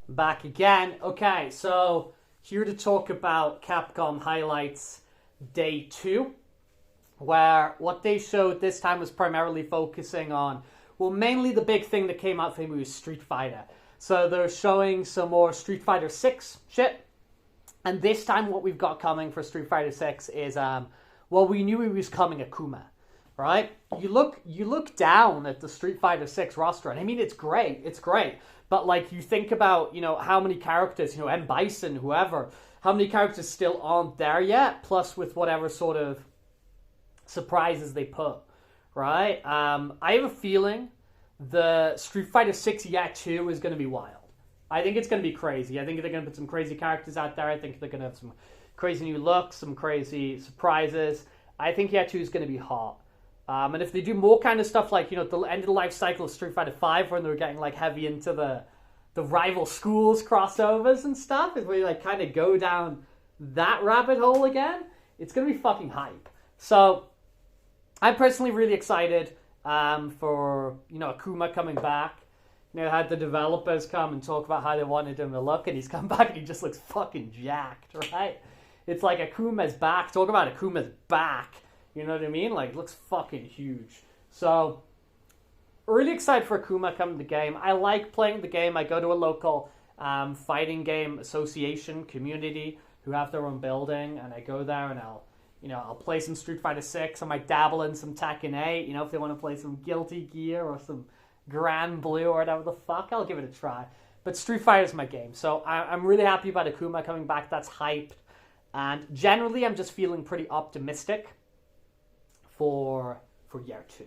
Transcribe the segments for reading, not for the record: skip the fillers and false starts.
Back again. Okay, so here to talk about Capcom highlights day 2, where what they showed this time was primarily focusing on, well, mainly the big thing that came out for me was Street Fighter. So they're showing some more Street Fighter 6 shit. And this time what we've got coming for Street Fighter 6 is, well, we knew he was coming Akuma, right? You look down at the Street Fighter 6 roster, and I mean, it's great. But, like, you think about, how many characters, M. Bison, whoever, how many characters still aren't there yet, plus with whatever sort of surprises they put, right? I have a feeling the Street Fighter 6 Year 2 is going to be wild. I think it's going to be crazy. I think they're going to put some crazy characters out there. I think they're going to have some crazy new looks, some crazy surprises. I think Year 2 is going to be hot. And if they do more kind of stuff like, at the end of the life cycle of Street Fighter 5, when they were getting, like, heavy into the rival schools crossovers and stuff, is where you, like, kind of go down that rabbit hole again, it's going to be fucking hype. So, I'm personally really excited for, Akuma coming back. Had the developers come and talk about how they wanted him to look, and he's come back and he just looks fucking jacked, right? It's like Akuma's back. Talk about Akuma's back. You know what I mean? Like, looks fucking huge. So, really excited for Akuma coming to the game. I like playing the game. I go to a local fighting game association community who have their own building, and I go there and I'll play some Street Fighter 6. I might dabble in some Tekken 8. If they want to play some Guilty Gear or some Grand Blue or whatever the fuck, I'll give it a try. But Street Fighter is my game. So I'm really happy about Akuma coming back. That's hyped. And generally, I'm just feeling pretty optimistic for Year 2.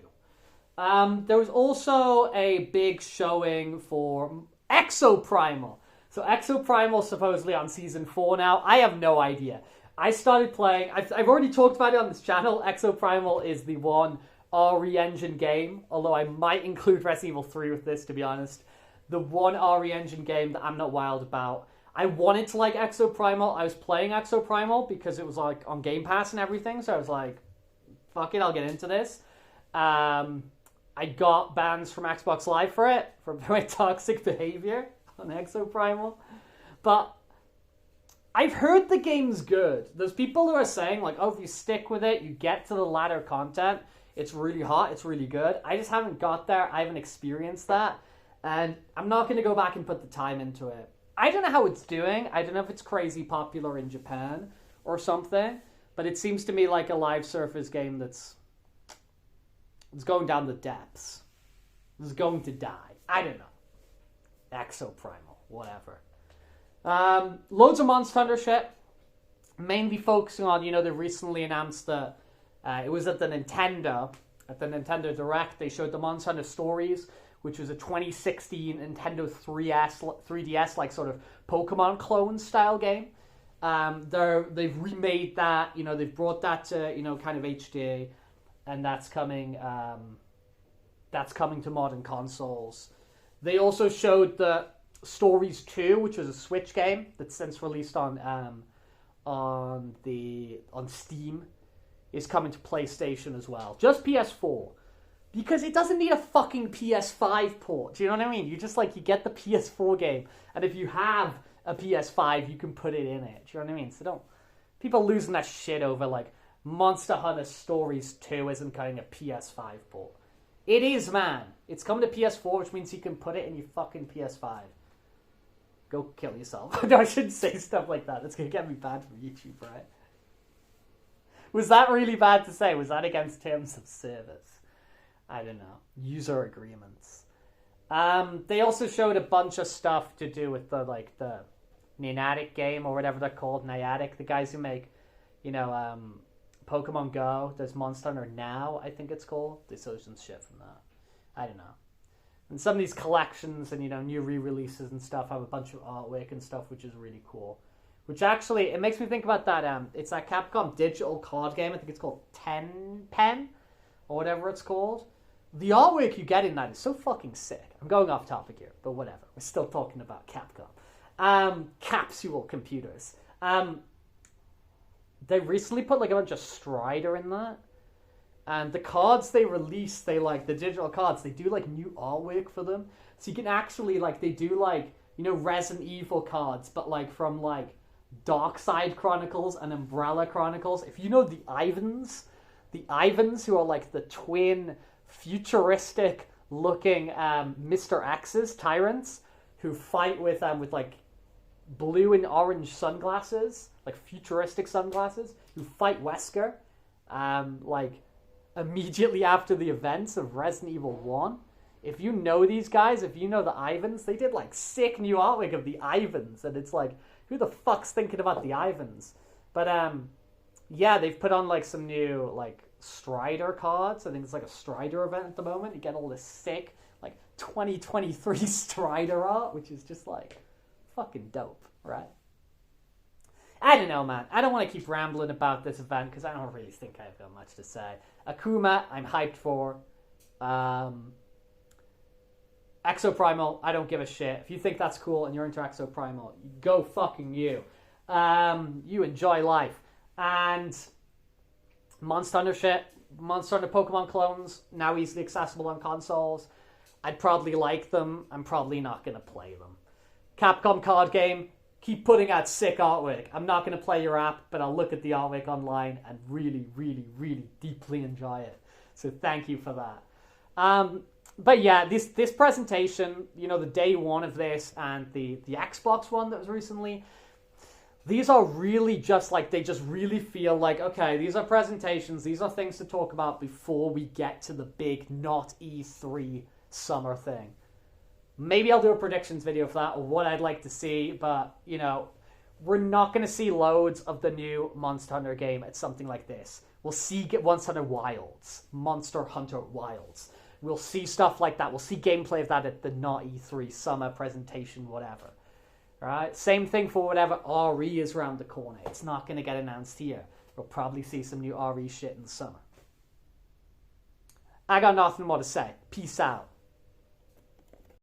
There was also a big showing for Exoprimal. So Exoprimal supposedly on Season 4 now. I have no idea. I started playing, I've already talked about it on this channel. Exoprimal is the one RE Engine game, although I might include Resident Evil 3 with this, to be honest. The one RE Engine game that I'm not wild about. I wanted to like Exoprimal. I was playing Exoprimal because it was like on Game Pass and everything, so I was like, fuck it, I'll get into this. I got bans from Xbox Live for it, for my toxic behavior on Exoprimal. But I've heard the game's good. There's people who are saying, like, oh, if you stick with it, you get to the latter content, it's really hot, it's really good. I just haven't got there. I haven't experienced that. And I'm not going to go back and put the time into it. I don't know how it's doing. I don't know if it's crazy popular in Japan or something. But it seems to me like a live Surfers game that's going down the depths. It's going to die. I don't know. Exoprimal. Whatever. Loads of Monster Hunter shit. Mainly focusing on, they recently announced that it was at the Nintendo Direct. They showed the Monster Hunter Stories, which was a 2016 Nintendo 3DS, like sort of Pokemon clone style game. They've remade that, they've brought that to, kind of HD, and that's coming to modern consoles. They also showed the Stories 2, which was a Switch game that's since released on Steam, is coming to PlayStation as well. Just PS4. Because it doesn't need a fucking PS5 port. Do you know what I mean? You get the PS4 game, and if you have a PS5, you can put it in it. Do you know what I mean? So don't... People losing that shit over, like, Monster Hunter Stories 2 isn't getting a PS5 port. It is, man. It's coming to PS4, which means you can put it in your fucking PS5. Go kill yourself. No, I shouldn't say stuff like that. That's going to get me banned from YouTube, right? Was that really bad to say? Was that against terms of service? I don't know. User agreements. They also showed a bunch of stuff to do with the Niantic game, or whatever they're called. Niantic, the guys who make, Pokemon Go. There's Monster Hunter Now, I think it's called. They showed some shit from that. I don't know. And some of these collections and, new re-releases and stuff have a bunch of artwork and stuff, which is really cool. Which actually, it makes me think about that, it's that Capcom digital card game. I think it's called Ten Pen, or whatever it's called. The artwork you get in that is so fucking sick. I'm going off topic here, but whatever. We're still talking about Capcom. Capsule computers. They recently put, like, a bunch of Strider in that. And the cards they release, the digital cards, they do, like, new artwork for them. So you can actually, like, they do, like, you know, Resident Evil cards, but like from like Dark Side Chronicles and Umbrella Chronicles. If you know the Ivans who are like the twin futuristic looking Mr. X's tyrants who fight with like blue and orange sunglasses, like futuristic sunglasses, who fight Wesker like immediately after the events of Resident Evil 1. If you know these guys, if you know the Ivans, they did like sick new artwork of the Ivans, and it's like, who the fuck's thinking about the Ivans? But yeah, they've put on like some new like Strider cards. I think it's like a Strider event at the moment. You get all this sick like 2023 Strider art, which is just like fucking dope, right? I don't know, man. I don't want to keep rambling about this event because I don't really think I've got much to say. Akuma, I'm hyped for. Exoprimal, I don't give a shit. If you think that's cool and you're into Exoprimal, go fucking you. You enjoy life. And Monster Hunter shit. Monster Hunter Pokemon clones, now easily accessible on consoles. I'd probably like them. I'm probably not going to play them. Capcom card game, keep putting out sick artwork. I'm not going to play your app, but I'll look at the artwork online and really, really, really deeply enjoy it. So thank you for that. But yeah, this presentation, you know, the day one of this and the Xbox one that was recently, these are really just like, they just really feel like, okay, these are presentations, these are things to talk about before we get to the big not E3 summer thing. Maybe I'll do a predictions video for that, or what I'd like to see, but, you know, we're not going to see loads of the new Monster Hunter game at something like this. We'll see Monster Hunter Wilds. We'll see stuff like that. We'll see gameplay of that at the not E3 summer presentation, whatever. Right? Same thing for whatever RE is around the corner. It's not going to get announced here. We'll probably see some new RE shit in the summer. I got nothing more to say. Peace out.